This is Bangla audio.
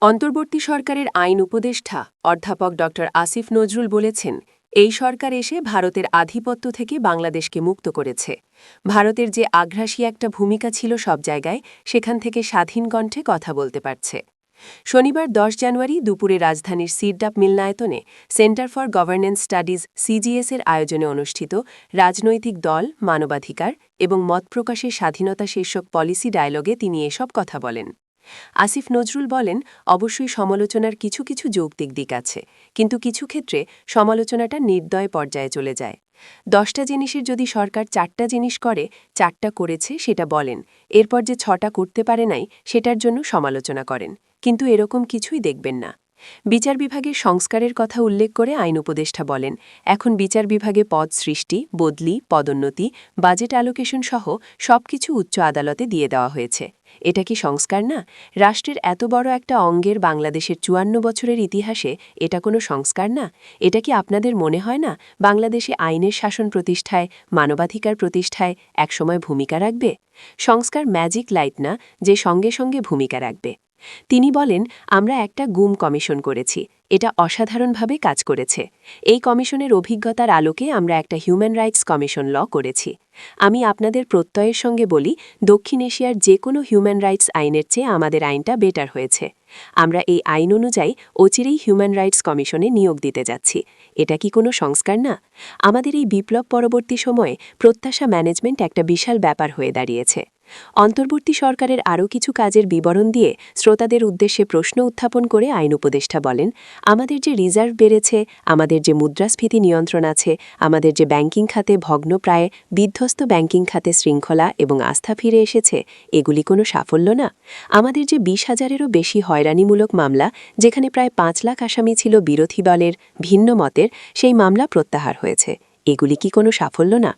অন্তর্বর্তী সরকারের আইন উপদেষ্টা অধ্যাপক ড আসিফ নজরুল বলেছেন, এই সরকার এসে ভারতের আধিপত্য থেকে বাংলাদেশকে মুক্ত করেছে। ভারতের যে আগ্রাসী একটা ভূমিকা ছিল সব জায়গায়, সেখান থেকে স্বাধীন কণ্ঠে কথা বলতে পারছে। শনিবার ১০ জানুয়ারি দুপুরে রাজধানীর সিরডাপ মিলনায়তনে সেন্টার ফর গভর্নেন্স স্টাডিজ সিজিএস-এর আয়োজনে অনুষ্ঠিত রাজনৈতিক দল, মানবাধিকার এবং মত প্রকাশের স্বাধীনতা শীর্ষক পলিসি ডায়ালগে তিনি এসব কথা বলেন। আসিফ নজরুল বলেন, অবশ্যই সমালোচনার কিছু কিছু যৌক্তিক দিক আছে, কিন্তু কিছু ক্ষেত্রে সমালোচনাটা নির্দয় পর্যায়ে চলে যায়। ১০টা জিনিসের যদি সরকার ৪টা জিনিস করে, ৪টা করেছে সেটা বলেন, এরপর যে ৬টা করতে পারে নাই সেটার জন্য সমালোচনা করেন, কিন্তু এরকম কিছুই দেখবেন না। বিচার বিভাগের সংস্কারের কথা উল্লেখ করে আইন উপদেষ্টা বলেন, এখন বিচার বিভাগে পদ সৃষ্টি, বদলি, পদোন্নতি, বাজেট অ্যালোকেশন সহ সবকিছু উচ্চ আদালতে দিয়ে দেওয়া হয়েছে। এটা কি সংস্কার না? রাষ্ট্রের এত বড় একটা অঙ্গের বাংলাদেশের ৫৪ বছরের ইতিহাসে এটা কোনো সংস্কার না? এটা কি আপনাদের মনে হয় না বাংলাদেশে আইনের শাসন প্রতিষ্ঠায়, মানবাধিকার প্রতিষ্ঠায় একসময় ভূমিকা রাখবে? সংস্কার ম্যাজিক লাইট না যে সঙ্গে সঙ্গে ভূমিকা রাখবে। তিনি বলেন, আমরা একটা গুম কমিশন করেছি, এটা অসাধারণভাবে কাজ করেছে। এই কমিশনের অভিজ্ঞতার আলোকে আমরা একটা হিউম্যান রাইটস কমিশন ল করেছি। আমি আপনাদের প্রত্যয়ের সঙ্গে বলি, দক্ষিণ এশিয়ার যে কোনো হিউম্যান রাইটস আইনের চেয়ে আমাদের আইনটা বেটার হয়েছে। আমরা এই আইন অনুযায়ী অচিরেই হিউম্যান রাইটস কমিশনে নিয়োগ দিতে যাচ্ছি। এটা কি কোনো সংস্কার না? আমাদের এই বিপ্লব পরবর্তী সময়ে প্রত্যাশা ম্যানেজমেন্ট একটা বিশাল ব্যাপার হয়ে দাঁড়িয়েছে। অন্তর্বর্তী সরকারের আরও কিছু কাজের বিবরণ দিয়ে শ্রোতাদের উদ্দেশ্যে প্রশ্ন উত্থাপন করে আইন উপদেষ্টা বলেন, আমাদের যে রিজার্ভ বেড়েছে, আমাদের যে মুদ্রাস্ফীতি নিয়ন্ত্রণ আছে, আমাদের যে ব্যাংকিং খাতে ভগ্নপ্রায় বিধ্বস্ত ব্যাংকিং খাতে শৃঙ্খলা এবং আস্থা ফিরে এসেছে, এগুলি কোনো সাফল্য না? আমাদের যে ২০,০০০-এরও বেশি হয়রানিমূলক মামলা, যেখানে প্রায় ৫ লাখ আসামি ছিল বিরোধী দলের, ভিন্ন মতের, সেই মামলা প্রত্যাহার হয়েছে, এগুলি কি কোনো সাফল্য না?